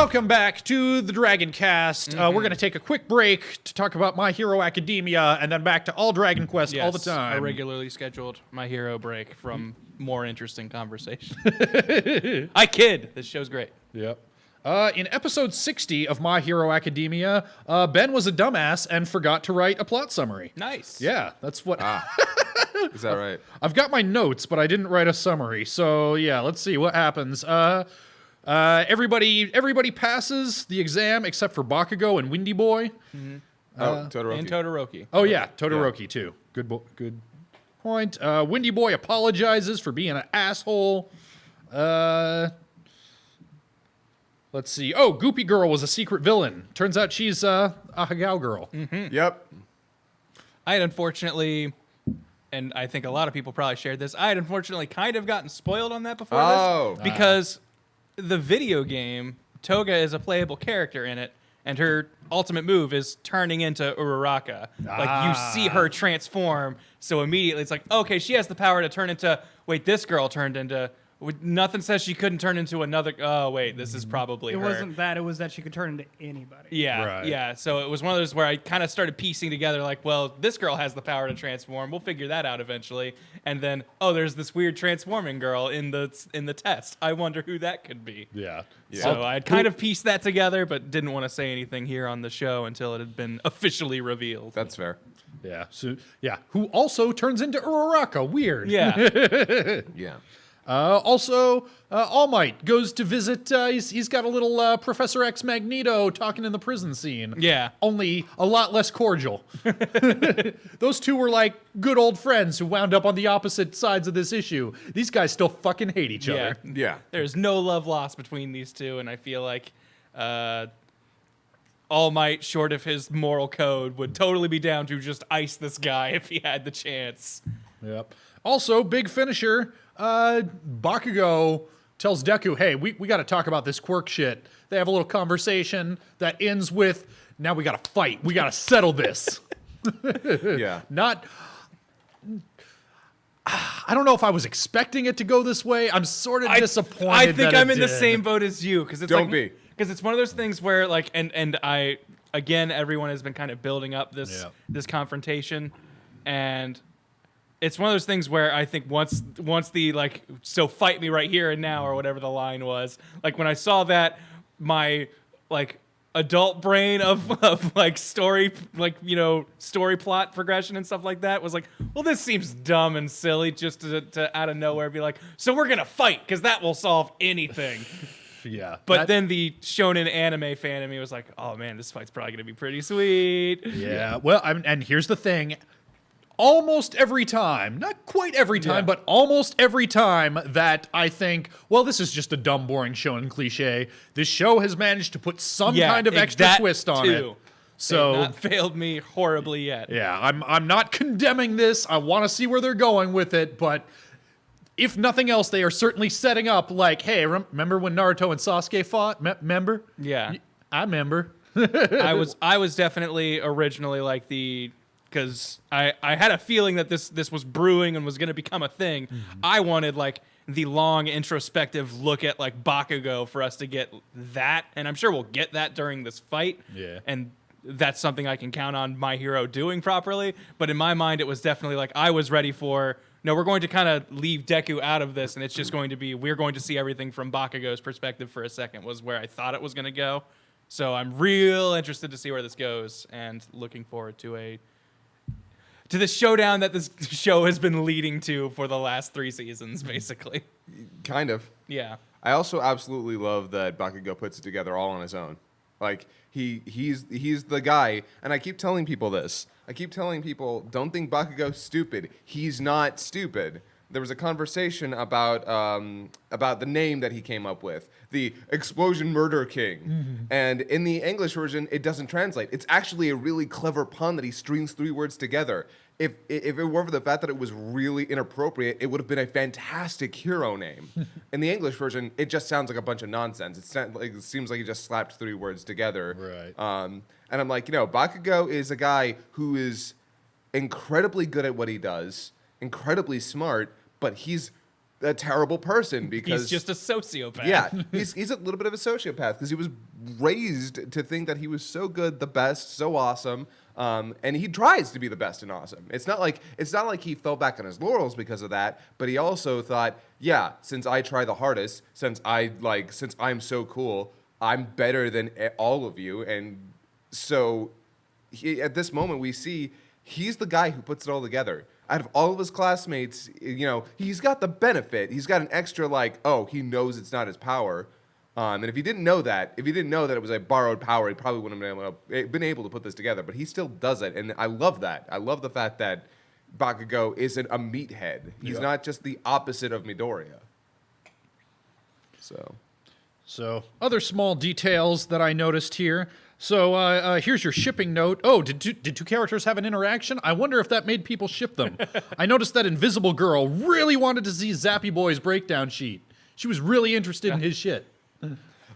Welcome back to the Dragon Cast. We're going to take a quick break to talk about My Hero Academia and then back to all Dragon Quest all the time. A regularly scheduled My Hero break from more interesting conversation. I kid. This show's great. Yep. In episode 60 of My Hero Academia, Ben was a dumbass and forgot to write a plot summary. Nice. Yeah, that's what... Is that right? I've got my notes, but I didn't write a summary. So, yeah, let's see what happens. Everybody passes the exam except for Bakugo and Windy Boy. Mm-hmm. Todoroki. And Todoroki. Oh, yeah, Todoroki, too. Good point. Windy Boy apologizes for being an asshole. Let's see. Oh, Goopy Girl was a secret villain. Turns out she's a Hagao girl. Mm-hmm. Yep. I had unfortunately, and I think a lot of people probably shared this, I had unfortunately kind of gotten spoiled on that before this. Because the video game, Toga is a playable character in it, and her ultimate move is turning into Uraraka. Like, you see her transform, so immediately it's like, okay, she has the power to turn into, wait, this girl turned into... Nothing says she couldn't turn into another... Oh, wait, this is probably her. It wasn't that. It was that she could turn into anybody. Yeah, Right. yeah. So it was one of those where I kind of started piecing together, like, well, this girl has the power to transform. We'll figure that out eventually. And then, oh, there's this weird transforming girl in the test. I wonder who that could be. Yeah. So I kind of pieced that together, but didn't want to say anything here on the show until it had been officially revealed. That's fair. Yeah. So, yeah. Who also turns into Uraraka. Weird. Yeah. Yeah. Also, All Might goes to visit, he's got a little Professor X Magneto talking in the prison scene. Yeah. Only a lot less cordial. Those two were like good old friends who wound up on the opposite sides of this issue. These guys still fucking hate each other. Yeah. There's no love lost between these two, and I feel like All Might, short of his moral code, would totally be down to just ice this guy if he had the chance. Yep. Also, big finisher, Bakugo tells Deku, hey, we got to talk about this quirk shit. They have a little conversation that ends with, now we got to fight. We got to settle this. Yeah. Not... I don't know if I was expecting it to go this way. I'm sort of disappointed. I think that I'm it in the did. same boat as you, because it's Don't like, be. because it's one of those things where like, and I, again, everyone has been kind of building up this confrontation, and it's one of those things where I think once the like, so fight me right here and now, or whatever the line was, like when I saw that, my like adult brain of like story, like, you know, story plot progression and stuff like that was like, well, this seems dumb and silly just to out of nowhere be like, so we're gonna fight because that will solve anything. Yeah. But then the shonen anime fan in me was like, oh man, this fight's probably gonna be pretty sweet. Yeah. Well, and here's the thing. Almost every time, not quite every time, but almost every time that I think, well, this is just a dumb, boring shonen cliche, this show has managed to put some kind of extra that twist on too. it. So They've not failed me horribly yet. yeah, I'm not condemning this. I want to see where they're going with it, but if nothing else, they are certainly setting up like, hey, remember when Naruto and Sasuke fought? Remember? Yeah. I remember. I was definitely originally like because I had a feeling that this was brewing and was going to become a thing. Mm-hmm. I wanted like the long introspective look at like Bakugo for us to get that, and I'm sure we'll get that during this fight. Yeah. And that's something I can count on My Hero doing properly. But in my mind, it was definitely like I was ready for, no, we're going to kind of leave Deku out of this, and it's just going to be, we're going to see everything from Bakugo's perspective for a second, was where I thought it was going to go. So I'm real interested to see where this goes, and looking forward to the showdown that this show has been leading to for the last 3 seasons, basically. Kind of. Yeah. I also absolutely love that Bakugo puts it together all on his own. Like, he's the guy, and I keep telling people this. I keep telling people, don't think Bakugo's stupid. He's not stupid. There was a conversation about the name that he came up with, the Explosion Murder King. Mm-hmm. And in the English version, it doesn't translate. It's actually a really clever pun that he strings 3 words together. If it were for the fact that it was really inappropriate, it would have been a fantastic hero name. In the English version, it just sounds like a bunch of nonsense. It seems like he just slapped 3 words together. Right. And I'm like, Bakugo is a guy who is incredibly good at what he does, incredibly smart, but he's a terrible person because He's just a sociopath. yeah, he's a little bit of a sociopath because he was raised to think that he was so good, the best, so awesome, and he tries to be the best and awesome. It's not like he fell back on his laurels because of that, but he also thought, yeah, since I try the hardest, since I'm so cool, I'm better than all of you, and so at this moment we see he's the guy who puts it all together. Out of all of his classmates, he's got the benefit. He's got an extra he knows it's not his power. And if he didn't know that it was a borrowed power, he probably wouldn't have been able to put this together. But he still does it, and I love that. I love the fact that Bakugo isn't a meathead. He's not just the opposite of Midoriya. So other small details that I noticed here. So here's your shipping note. Oh, did two characters have an interaction? I wonder if that made people ship them. I noticed that Invisible Girl really wanted to see Zappy Boy's breakdown sheet. She was really interested in his shit.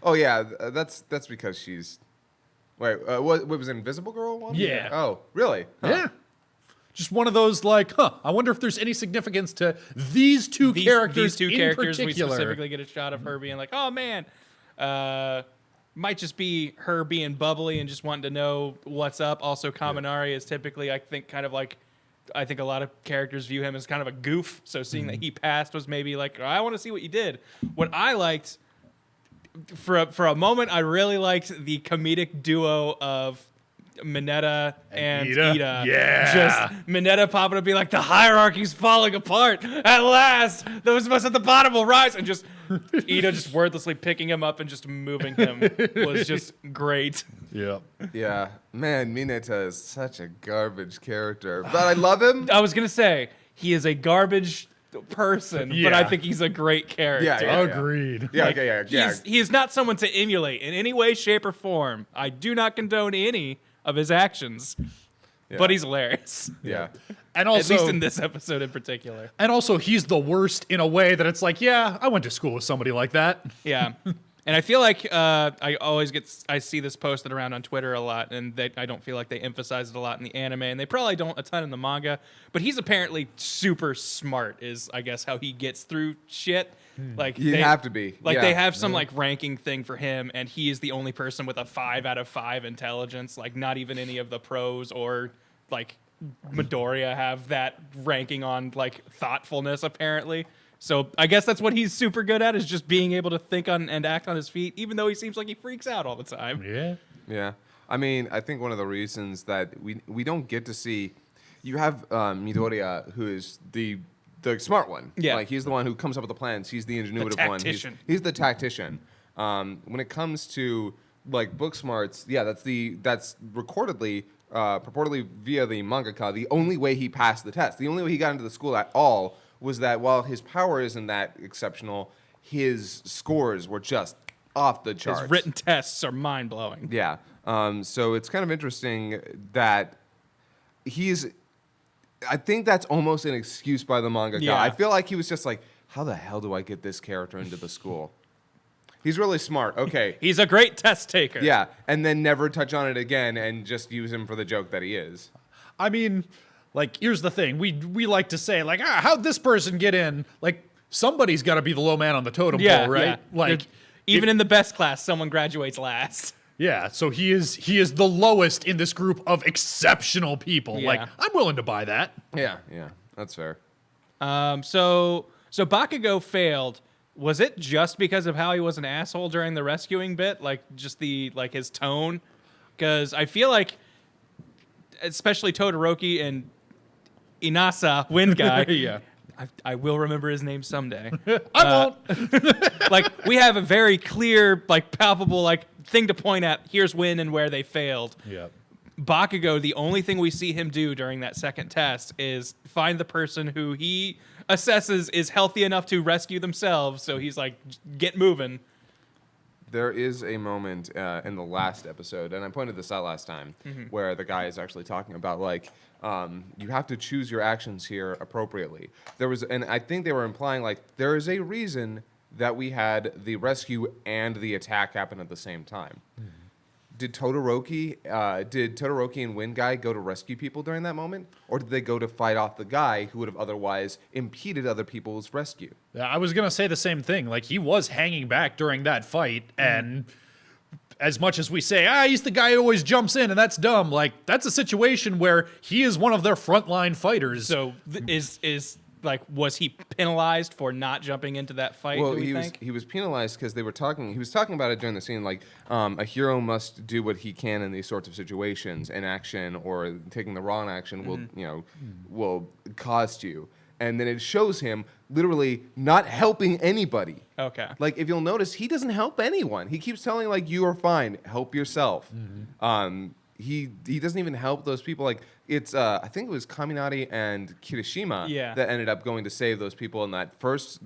Oh yeah, that's because she's. Wait, what was Invisible Girl one? Yeah. Oh, really? Huh. Yeah. Just one of those I wonder if there's any significance to these two characters. These two in characters, particular. we specifically get a shot of her being like, "Oh man," might just be her being bubbly and just wanting to know what's up. Also, Kaminari is typically, I think, kind of like, I think a lot of characters view him as kind of a goof. So seeing that he passed was maybe like, I want to see what you did. What I liked for a moment, I really liked the comedic duo of Mineta and Ida. Yeah. Just Mineta popping up and be like, the hierarchy's falling apart. At last, those of us at the bottom will rise. And just Ida just wordlessly picking him up and just moving him was just great. Yeah. Yeah, man, Mineta is such a garbage character, but I love him. I was going to say, he is a garbage person, but I think he's a great character. Yeah. Agreed. Yeah. He is not someone to emulate in any way, shape, or form. I do not condone any of his actions, but he's hilarious. Yeah. And also, at least in this episode in particular. And also, he's the worst in a way that it's like, yeah, I went to school with somebody like that. Yeah. And I feel like I see this posted around on Twitter a lot, and I don't feel like they emphasize it a lot in the anime, and they probably don't a ton in the manga, but he's apparently super smart is, I guess, how he gets through shit. Like You have to be. Like Yeah. they have some like ranking thing for him, and he is the only person with a 5 out of 5 intelligence. Like not even any of the pros or like Midoriya have that ranking on like thoughtfulness apparently. So I guess that's what he's super good at, is just being able to think on and act on his feet, even though he seems like he freaks out all the time. Yeah. Yeah. I mean, I think one of the reasons that we don't get to see, you have Midoriya, who is the smart one. Yeah. Like he's the one who comes up with the plans. He's the ingenuitive one. tactician. He's the tactician. When it comes to like book smarts, yeah, that's recordedly, purportedly via the mangaka, the only way he passed the test, the only way he got into the school at all was that while his power isn't that exceptional, his scores were just off the charts. His written tests are mind blowing. Yeah. So it's kind of interesting that I think that's almost an excuse by the mangaka. Yeah. I feel like he was just like, how the hell do I get this character into the school? He's really smart. Okay. He's a great test taker. Yeah. And then never touch on it again and just use him for the joke that he is. I mean, like, here's the thing. We like to say, like, how'd this person get in? Like, somebody's got to be the low man on the totem pole, right? Yeah. Like, even in the best class, someone graduates last. yeah. So he is the lowest in this group of exceptional people. Yeah. Like, I'm willing to buy that. Yeah. Yeah. That's fair. So Bakugo failed. Was it just because of how he was an asshole during the rescuing bit? Like, just his tone? Because I feel like, especially Todoroki and Inasa, Wind Guy. Yeah. I will remember his name someday. I won't. Like, we have a very clear, like, palpable, like, thing to point at. Here's when and where they failed. Yeah. Bakugo, the only thing we see him do during that second test is find the person who he assesses is healthy enough to rescue themselves. So he's like, get moving. There is a moment in the last episode, and I pointed this out last time, where the guy is actually talking about, like, you have to choose your actions here appropriately. And I think they were implying, like, there is a reason that we had the rescue and the attack happen at the same time. did Todoroki and Wind Guy go to rescue people during that moment, or did they go to fight off the guy who would have otherwise impeded other people's rescue? Yeah, I was gonna say the same thing. Like, he was hanging back during that fight, and as much as we say, he's the guy who always jumps in, and that's dumb. Like, that's a situation where he is one of their frontline fighters. So was he penalized for not jumping into that fight? Well, do we he was penalized because he was talking about it during the scene, like a hero must do what he can in these sorts of situations. Inaction or taking the wrong action will cost you. And then it shows him literally not helping anybody. Okay. Like, if you'll notice, he doesn't help anyone. He keeps telling, like, you are fine. Help yourself. He doesn't even help those people. Like, it's I think it was Kaminari and Kirishima that ended up going to save those people in the first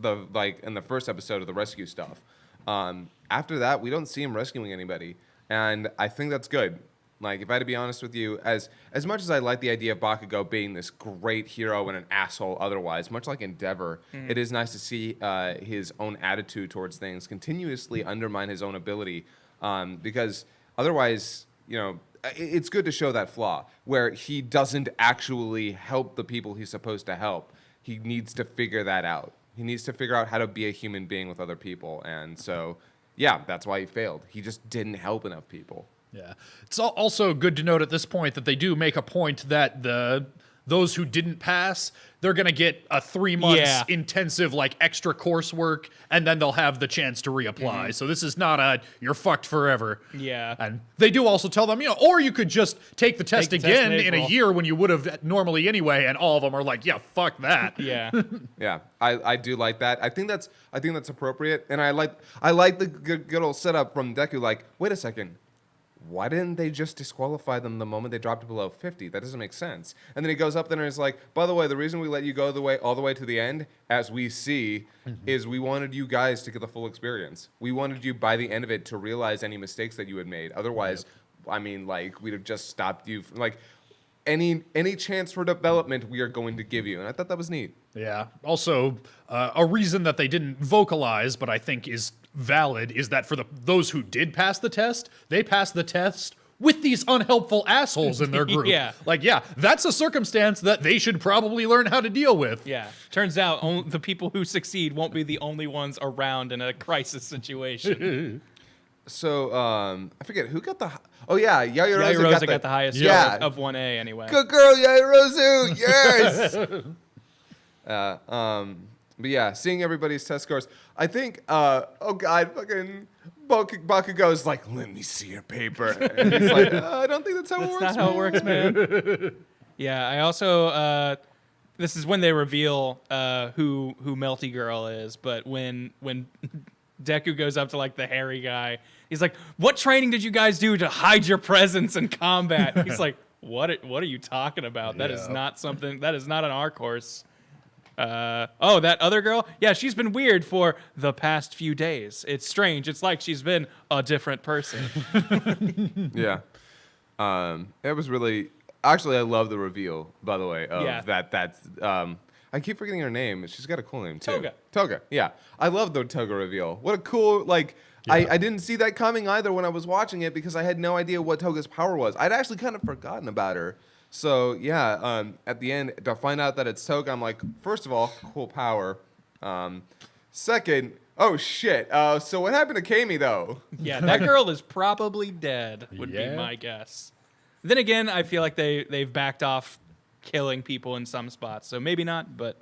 episode of the rescue stuff. After that, we don't see him rescuing anybody, and I think that's good. Like, if I had to be honest with you, as much as I like the idea of Bakugo being this great hero and an asshole otherwise, much like Endeavor, it is nice to see his own attitude towards things continuously undermine his own ability, because otherwise, it's good to show that flaw where he doesn't actually help the people he's supposed to help. He needs to figure that out. He needs to figure out how to be a human being with other people, and so, yeah, that's why he failed. He just didn't help enough people. Yeah. It's also good to note at this point that they do make a point that those who didn't pass, they're going to get a 3 months intensive, like, extra coursework, and then they'll have the chance to reapply. So this is not you're fucked forever. Yeah. And they do also tell them, or you could just take the test again in a year when you would have normally anyway, and all of them are like, yeah, fuck that. Yeah. Yeah, I do like that. I think that's appropriate, and I like the good old setup from Deku. Like, wait a second. Why didn't they just disqualify them the moment they dropped below 50? That doesn't make sense. And then he goes up there and is like, by the way, the reason we let you go all the way to the end, as we see, is we wanted you guys to get the full experience. We wanted you, by the end of it, to realize any mistakes that you had made. Otherwise, I mean, like, we'd have just stopped you. Like, any chance for development, we are going to give you. And I thought that was neat. Yeah. Also, a reason that they didn't vocalize, but I think is valid, is that for those who did pass the test, they passed the test with these unhelpful assholes in their group. That's a circumstance that they should probably learn how to deal with. Yeah. Turns out the people who succeed won't be the only ones around in a crisis situation. So, I forget who got the... Oh, yeah, Yaoyorozu got the highest score of 1A anyway. Good girl, Yaoyorozu! Yes! But yeah, seeing everybody's test scores, I think, fucking Bakugo's like, let me see your paper. And he's like, I don't think that's how it works. That's not how it works, man. Yeah, I also, this is when they reveal who Melty Girl is, but when Deku goes up to, like, the hairy guy, he's like, what training did you guys do to hide your presence in combat? He's like, what are you talking about? That is not something, that is not on our course. That other girl? Yeah, she's been weird for the past few days. It's strange. It's like she's been a different person. Yeah. It was really... Actually, I love the reveal, by the way, of that's... I keep forgetting her name. She's got a cool name, too. Toga, yeah. I love the Toga reveal. What a cool, like... Yeah. I didn't see that coming either when I was watching it because I had no idea what Toga's power was. I'd actually kind of forgotten about her. So, yeah, at the end, to find out that it's Toga, I'm like, first of all, cool power. Second, oh, shit. So what happened to Kami, though? Yeah, that girl is probably dead, would be my guess. Then again, I feel like they've backed off killing people in some spots, so maybe not, but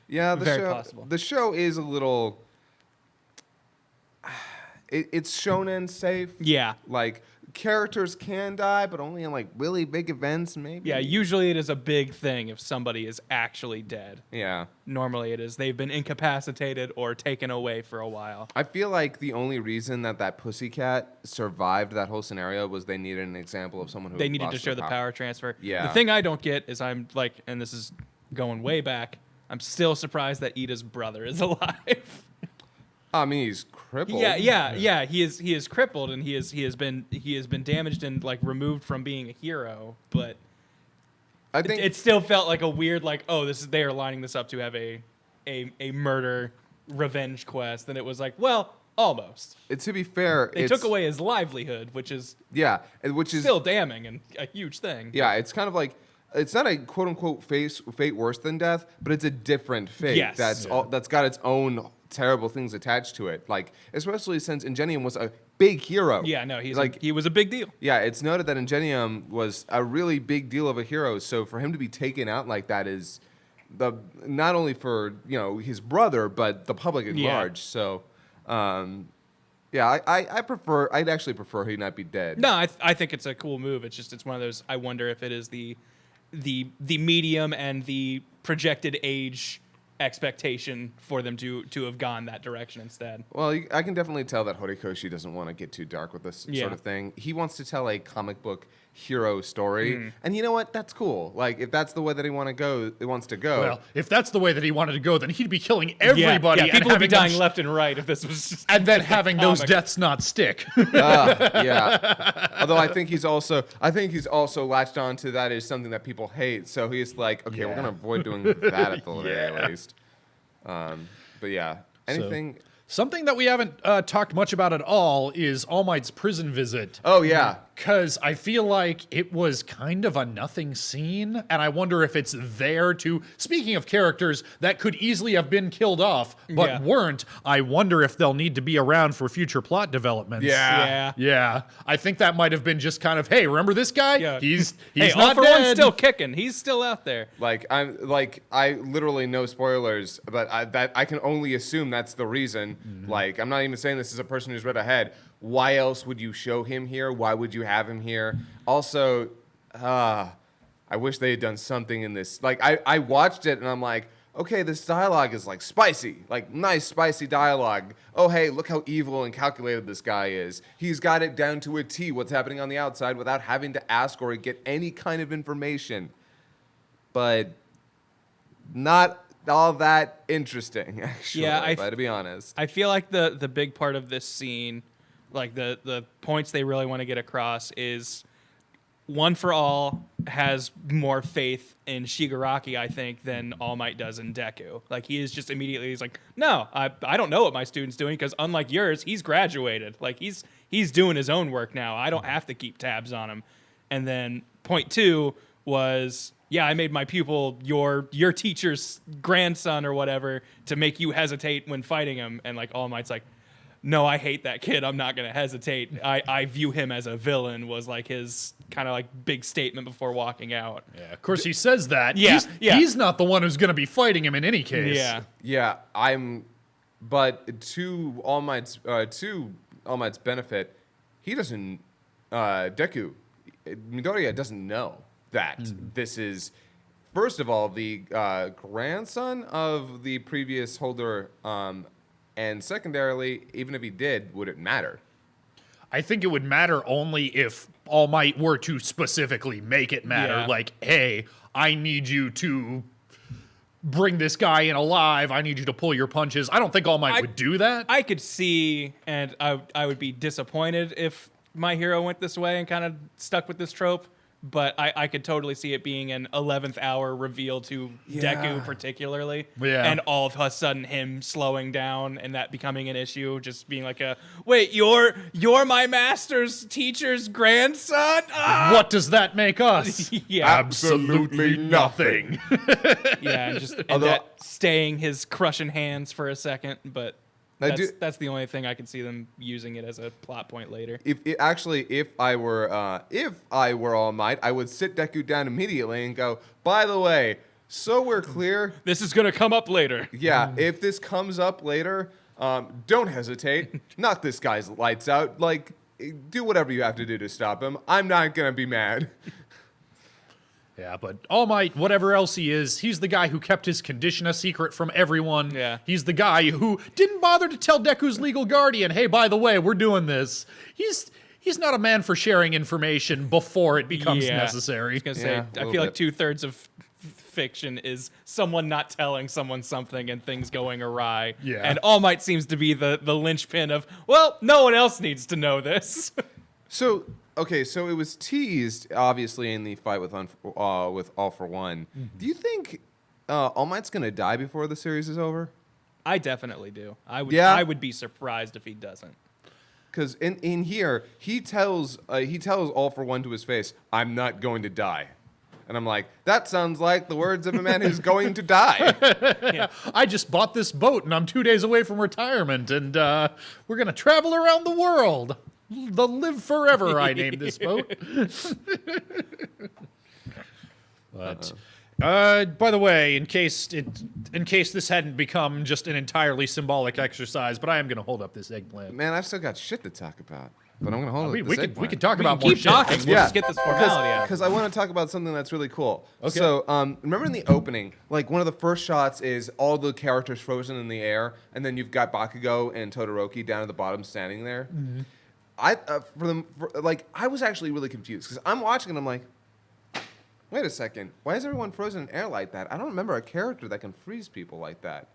very possible. The show is a little... It's shonen safe. Yeah. Like, characters can die, but only in, like, really big events, maybe. Yeah, usually it is a big thing if somebody is actually dead. Yeah. Normally it is they've been incapacitated or taken away for a while. I feel like the only reason that pussycat survived that whole scenario was they needed an example of someone who They needed to show the power transfer. Yeah. The thing I don't get is I'm like, and this is going way back, I'm still surprised that Ida's brother is alive. I mean, he's crippled. Yeah. He is crippled, and he has been damaged and, like, removed from being a hero. But I think it still felt like a weird, like, they are lining this up to have a murder revenge quest. And it was like, well, Almost. To be fair, They took away his livelihood, which is which is still damning and a huge thing. Yeah, it's kind of like it's not a quote unquote fate worse than death, but it's a different fate Yes. that's got its own terrible things attached to it. Like especially since Ingenium was a big hero. Yeah, no, he was a big deal. Yeah, it's noted that Ingenium was a really big deal of a hero. So for him to be taken out like that is not only for his brother, but the public at large. So, I'd actually prefer he not be dead. No, I think it's a cool move. It's one of those. I wonder if it is the medium and the projected age expectation for them to have gone that direction instead. Well, I can definitely tell that Horikoshi doesn't want to get too dark with this sort of thing. He wants to tell a comic book hero story, and you know what? That's cool. Like if that's the way that he wants to go. Well, if that's the way that he wanted to go, then he'd be killing everybody. Yeah, people would be dying left and right if this was just and then having those deaths not stick. Yeah. Although I think he's also latched on to that as something that people hate. So he's like, okay, we're gonna avoid doing that at the very least. But yeah, anything. Something that we haven't talked much about at all is All Might's prison visit. Oh yeah. Because I feel like it was kind of a nothing scene, and I wonder if it's there to, speaking of characters that could easily have been killed off, but weren't, I wonder if they'll need to be around for future plot developments. Yeah. I think that might have been just kind of, hey, remember this guy? Yeah. He's hey, not All for dead. One's still kicking. He's still out there. I literally no spoilers, but I can only assume that's the reason. Like, I'm not even saying this is a person who's read ahead. Why else would you show him here? Why would you have him here? Also, I wish they had done something in this. Like, I watched it and I'm like, okay, this dialogue is like spicy, like nice spicy dialogue. Oh, hey, look how evil and calculated this guy is. He's got it down to a T what's happening on the outside without having to ask or get any kind of information. But not all that interesting, actually, to be honest. I feel like the big part of this scene, like the points they really want to get across is One for All has more faith in Shigaraki, I think, than All Might does in Deku. Like he is just immediately, he's like, no, I don't know what my student's doing because unlike yours, he's graduated. Like he's doing his own work now. I don't have to keep tabs on him. And then point 2 was, yeah, I made my pupil your teacher's grandson or whatever to make you hesitate when fighting him. And like All Might's like, no, I hate that kid. I'm not going to hesitate. I view him as a villain was like his kind of like big statement before walking out. Yeah, of course he says that. Yeah, He's not the one who's going to be fighting him in any case. Yeah, but to All Might's benefit, he doesn't, Deku, Midoriya doesn't know that this is, first of all, the grandson of the previous holder, and secondarily, even if he did, would it matter? I think it would matter only if All Might were to specifically make it matter. Yeah. Like, hey, I need you to bring this guy in alive. I need you to pull your punches. I don't think All Might would do that. I could see, and I would be disappointed if my hero went this way and kind of stuck with this trope. But I could totally see it being an 11th hour reveal to Deku particularly. Yeah. And all of a sudden him slowing down and that becoming an issue. Just being like wait, you're my master's teacher's grandson? Ah! What does that make us? Yeah. Absolutely nothing. Yeah, and that staying his crushing hands for a second, but that's the only thing I can see them using it as a plot point later. If I were All Might, I would sit Deku down immediately and go, by the way, so we're clear. This is gonna come up later. Yeah, if this comes up later, don't hesitate. Knock this guy's lights out. Like, do whatever you have to do to stop him. I'm not gonna be mad. Yeah, but All Might, whatever else he is, he's the guy who kept his condition a secret from everyone. Yeah. He's the guy who didn't bother to tell Deku's legal guardian, hey, by the way, we're doing this. He's not a man for sharing information before it becomes necessary. I was gonna say, I feel like 2/3 of fiction is someone not telling someone something and things going awry. Yeah. And All Might seems to be the linchpin of, well, no one else needs to know this. So it was teased, obviously, in the fight with All for One. Do you think All Might's gonna die before the series is over? I definitely do. I would. Yeah? I would be surprised if he doesn't. Because in here, he tells All For One to his face, "I'm not going to die." And I'm like, that sounds like the words of a man who's going to die. I just bought this boat and I'm 2 days away from retirement, and we're gonna travel around the world. The Live Forever, I named this boat. But by the way, in case this hadn't become just an entirely symbolic exercise, but I am gonna hold up this eggplant. Man, I've still got shit to talk about. But I'm going to hold We it. could talk about more Keep shit. talking. We'll Yeah. just get this formality out. Because I want to talk about something that's really cool. Okay. So, remember in the opening, like one of the first shots is all the characters frozen in the air, and then you've got Bakugo and Todoroki down at the bottom standing there. Mm-hmm. I was actually really confused because I'm watching and I'm like, wait a second, why is everyone frozen in air like that? I don't remember a character that can freeze people like that.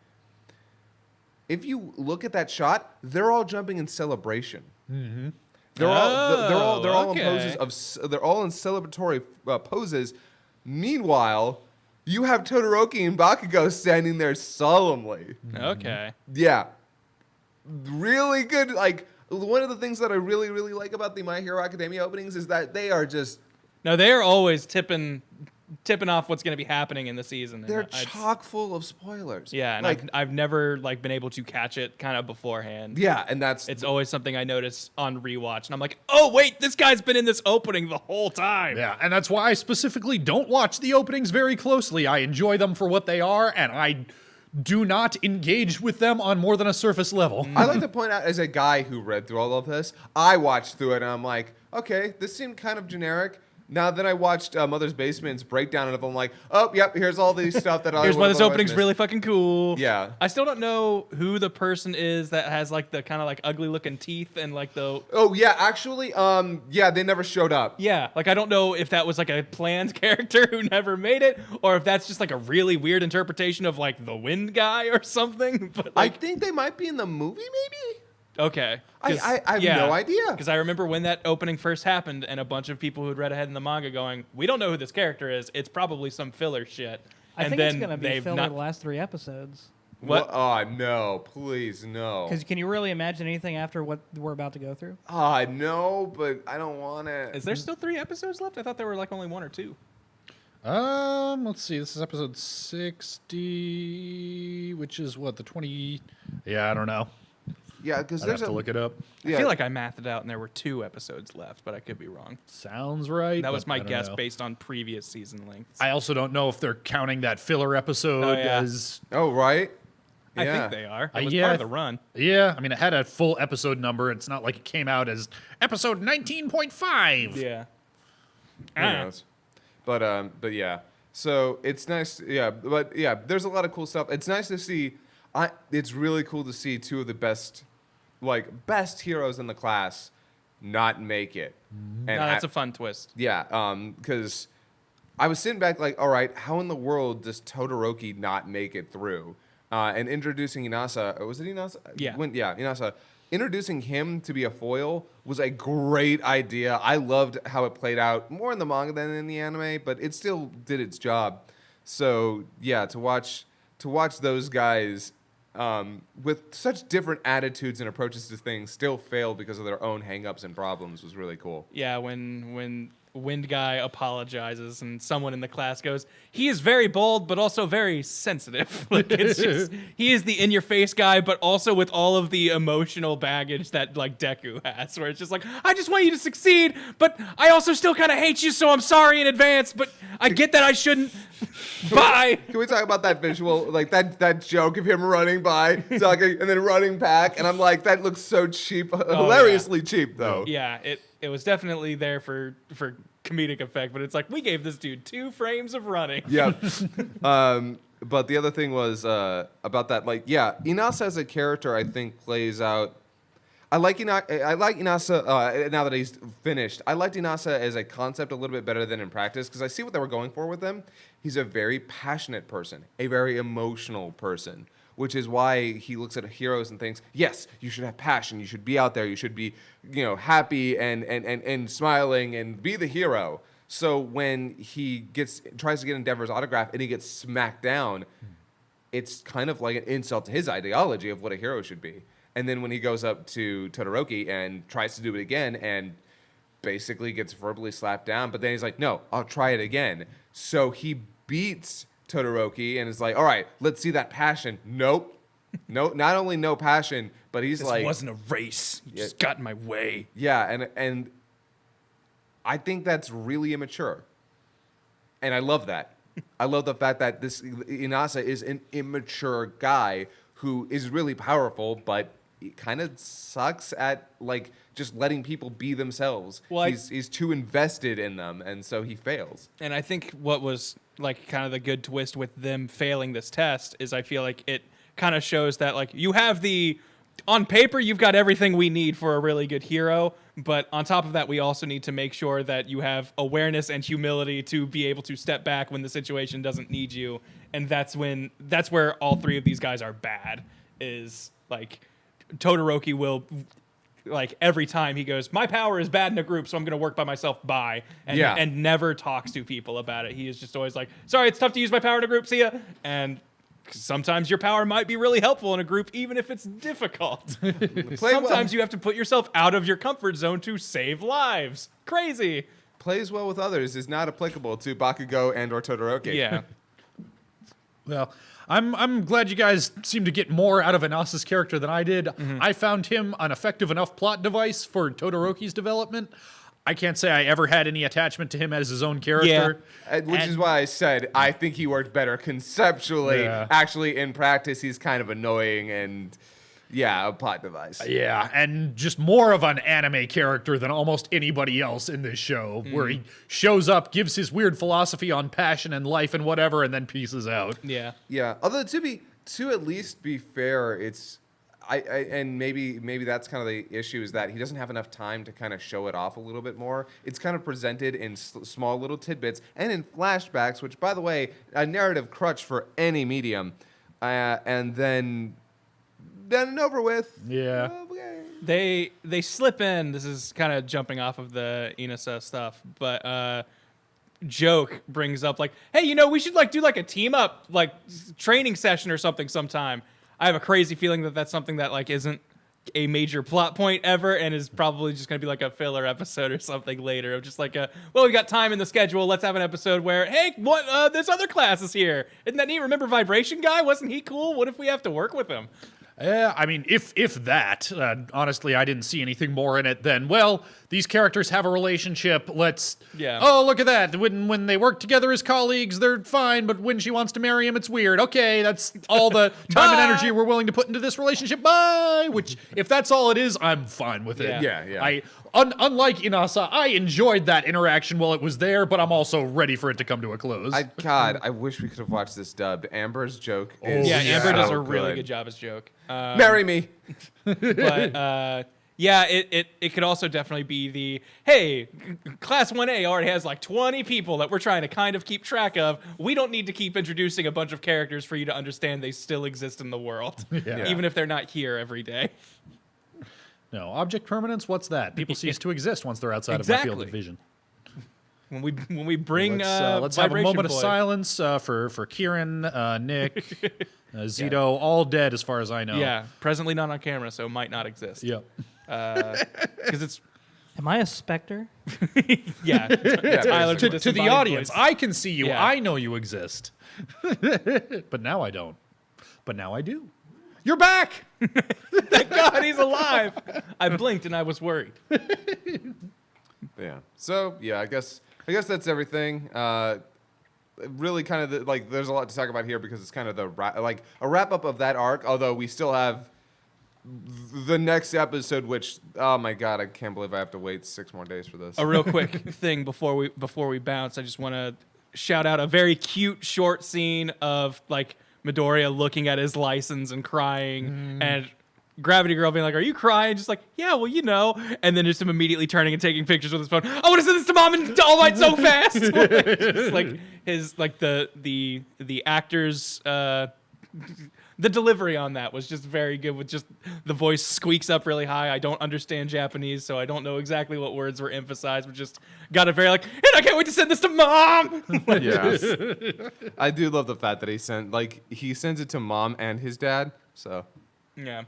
If you look at that shot, they're all jumping in celebration. Mm-hmm. They're all in poses they're all in celebratory poses. Meanwhile, you have Todoroki and Bakugo standing there solemnly. Okay. Yeah, really good. Like one of the things that I really like about the My Hero Academia openings is that they are just No, they are always tipping off what's going to be happening in the season. and they're it's- chock full of spoilers. Yeah, and like I've never like been able to catch it kind of beforehand. yeah, and that's It's always something I notice on rewatch, and I'm like, oh wait, this guy's been in this opening the whole time. Yeah, and that's why I specifically don't watch the openings very closely. I enjoy them for what they are, and I do not engage with them on more than a surface level. I like to point out, as a guy who read through all of this, I watched through it and I'm like, okay, this seemed kind of generic. Now then I watched Mother's Basement's breakdown of it. I'm like, oh, yep, here's all these stuff that I Here's why this would've opening's missed. really fucking cool. Yeah. I still don't know who the person is that has like the kind of like ugly looking teeth and like the Oh, yeah, actually, yeah, they never showed up. yeah, like I don't know if that was like a planned character who never made it, or if that's just like a really weird interpretation of like the wind guy or something. But I like, think they might be in the movie, maybe? okay, I have no idea. Because I remember when that opening first happened, and a bunch of people who'd read ahead in the manga going, "We don't know who this character is. It's probably some filler shit." I And think it's then going to be they've filler not- the last 3 episodes. What? Oh, no, please, no. Because can you really imagine anything after what we're about to go through? Oh, no, but I don't want it. Is there still 3 episodes left? I thought there were like only 1 or 2. Let's see. This is episode 60, which is what, the 20? Yeah, I don't know. Yeah, because I'd have to look it up. Yeah. I feel like I mathed it out, and there were 2 episodes left, but I could be wrong. Sounds right. That was but my I don't guess know. based on previous season lengths. I also don't know if they're counting that filler episode Oh, yeah. as. Oh, right? I Yeah. think they are. It was yeah, part of the run. Yeah, I mean, it had a full episode number. It's not like it came out as episode 19.5. Yeah. Who knows? But yeah. So it's nice. Yeah, but yeah, there's a lot of cool stuff. It's nice to see. It's really cool to see 2 of the best heroes in the class not make it. And No, that's a fun twist. yeah, because I was sitting back like, all right, how in the world does Todoroki not make it through? And introducing Inasa, was it Inasa? Yeah. Inasa. Introducing him to be a foil was a great idea. I loved how it played out more in the manga than in the anime, but it still did its job. So yeah, to watch those guys with such different attitudes and approaches to things still fail because of their own hangups and problems was really cool. Yeah, when Wind Guy apologizes and someone in the class goes, he is very bold but also very sensitive. Like it's just he is the in your face guy, but also with all of the emotional baggage that like Deku has, where it's just like, I just want you to succeed, but I also still kind of hate you, so I'm sorry in advance, but I get that I shouldn't. Bye. Can we talk about that visual, like that joke of him running by, talking, and then running back? And I'm like, that looks so cheap, hilariously cheap, though. Yeah, it was definitely there for comedic effect, but it's like we gave this dude 2 frames of running. Yeah. But the other thing was about that, like, yeah, Inasa as a character, I think, plays out. I like Inasa now that he's finished. I liked Inasa as a concept a little bit better than in practice because I see what they were going for with him. He's a very passionate person, a very emotional person, which is why he looks at heroes and thinks, yes, you should have passion. You should be out there. You should be, happy and smiling and be the hero. So when he tries to get Endeavor's autograph and he gets smacked down, it's kind of like an insult to his ideology of what a hero should be. And then when he goes up to Todoroki and tries to do it again and basically gets verbally slapped down, but then he's like, no, I'll try it again. So he beats Todoroki and is like, all right, let's see that passion. Nope. No, not only no passion, but he's This like, wasn't a race. You just got in my way. yeah, and I think that's really immature. And I love that. I love the fact that this Inasa is an immature guy who is really powerful, but he kind of sucks at like just letting people be themselves. Well, he's too invested in them, and so he fails. And I think what was like kind of the good twist with them failing this test is I feel like it kind of shows that like you have on paper you've got everything we need for a really good hero, but on top of that we also need to make sure that you have awareness and humility to be able to step back when the situation doesn't need you. And that's where all three of these guys are bad. Is like Todoroki will, like, every time he goes, my power is bad in a group, so I'm going to work by myself, bye. And never talks to people about it. He is just always like, sorry, it's tough to use my power in a group, see ya. And sometimes your power might be really helpful in a group, even if it's difficult. Sometimes you have to put yourself out of your comfort zone to save lives. Crazy. Plays well with others is not applicable to Bakugo and or Todoroki. Yeah. Well, I'm glad you guys seem to get more out of Inasa's character than I did. Mm-hmm. I found him an effective enough plot device for Todoroki's development. I can't say I ever had any attachment to him as his own character. Which is why I said I think he worked better conceptually. Yeah. Actually, in practice, he's kind of annoying and, yeah, a plot device. Yeah, and just more of an anime character than almost anybody else in this show, where he shows up, gives his weird philosophy on passion and life and whatever, and then pieces out. Yeah. Yeah, although to at least be fair, it's and maybe that's kind of the issue, is that he doesn't have enough time to kind of show it off a little bit more. It's kind of presented in small little tidbits and in flashbacks, which, by the way, a narrative crutch for any medium, and then done and over with. Yeah. Okay. They slip in. This is kind of jumping off of the Inasa stuff, but Joke brings up like, hey, we should like do like a team up like training session or something sometime. I have a crazy feeling that that's something that like isn't a major plot point ever, and is probably just going to be like a filler episode or something later of just like we got time in the schedule, let's have an episode where, hey, what this other class is here, isn't that neat? Remember Vibration Guy? Wasn't he cool? What if we have to work with him? Yeah, I mean, if that, honestly, I didn't see anything more in it than, well, these characters have a relationship, oh, look at that, when they work together as colleagues, they're fine, but when she wants to marry him, it's weird. Okay, that's all the time and energy we're willing to put into this relationship, bye! Which, if that's all it is, I'm fine with it. Yeah. Unlike Inasa, I enjoyed that interaction while it was there, but I'm also ready for it to come to a close. I wish we could have watched this dubbed. Amber's joke is Yeah, Amber does a so really good job as Joke. Marry me. But yeah, it could also definitely be the, hey, Class 1A already has like 20 people that we're trying to kind of keep track of. We don't need to keep introducing a bunch of characters for you to understand they still exist in the world, even if they're not here every day. No, object permanence, what's that? People cease to exist once they're outside of my field of vision. When we bring let's have a moment Boy. of silence for Kieran, Nick, Zito, all dead as far as I know. Yeah, presently not on camera, so might not exist. Yep. Because it's Am I a specter? Tyler To the disembodied audience, voice. I can see you. Yeah. I know you exist. But now I don't. But now I do. You're back! Thank God he's alive. I blinked and I was worried. Yeah. So yeah, I guess that's everything. Really, kind of there's a lot to talk about here because it's kind of a wrap up of that arc. Although we still have the next episode, which, oh my God, I can't believe I have to wait 6 more days for this. A real quick thing before we bounce, I just want to shout out a very cute short scene of like Midoriya looking at his license and crying, and Gravity Girl being like, "Are you crying?" Just like, "Yeah, well, and then just him immediately turning and taking pictures with his phone. I want to send this to Mom and All Might so fast. Just like his the actor's the delivery on that was just very good. With just the voice squeaks up really high. I don't understand Japanese, so I don't know exactly what words were emphasized. But just got a very like, and I can't wait to send this to mom. Yeah. I do love the fact that he sends it to mom and his dad. So Yeah.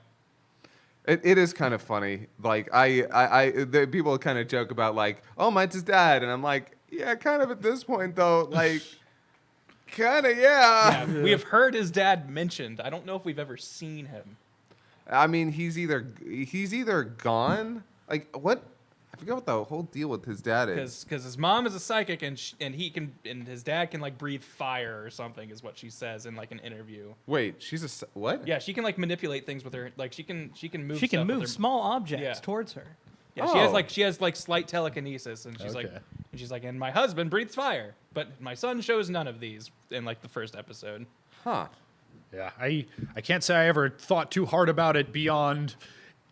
it is kind of funny. Like the people kind of joke about like, oh, mine's his dad, and I'm like, yeah, kind of at this point though, like. Kind of, yeah. We have heard his dad mentioned. I don't know if we've ever seen him. I mean, he's either gone. Like what? I forget what the whole deal with his dad is. Because his mom is a psychic and his dad can like breathe fire or something is what she says in like an interview. Wait, what? Yeah, she can like manipulate things with her. Like she can move. She can stuff with move her. small objects Yeah. towards her. Yeah, Oh. she has like slight telekinesis, and she's like, and my husband breathes fire, but my son shows none of these in like the first episode. Huh. Yeah, I can't say I ever thought too hard about it beyond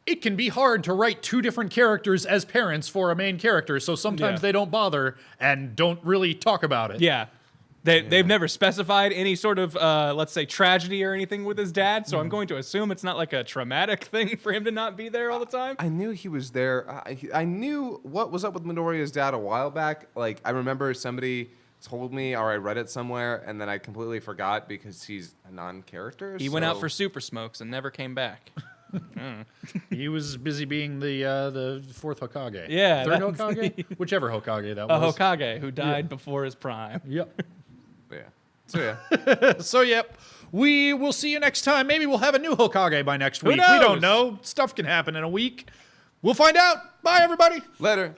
it can be hard to write two different characters as parents for a main character, so sometimes Yeah. they don't bother and don't really talk about it. Yeah. They've never specified any sort of, let's say, tragedy or anything with his dad, so I'm going to assume it's not like a traumatic thing for him to not be there all the time. I knew he was there. I knew what was up with Midoriya's dad a while back. Like, I remember somebody told me, or I read it somewhere, and then I completely forgot because he's a non-character. He went out for super smokes and never came back. He was busy being the fourth Hokage. Yeah, Third that's- Hokage? Whichever Hokage that A was. Hokage who died before his prime. Yep. Yeah. So, yeah. So, yep. We will see you next time. Maybe we'll have a new Hokage by next week. We knows? don't know. Stuff can happen in a week. We'll find out. Bye, everybody. Later.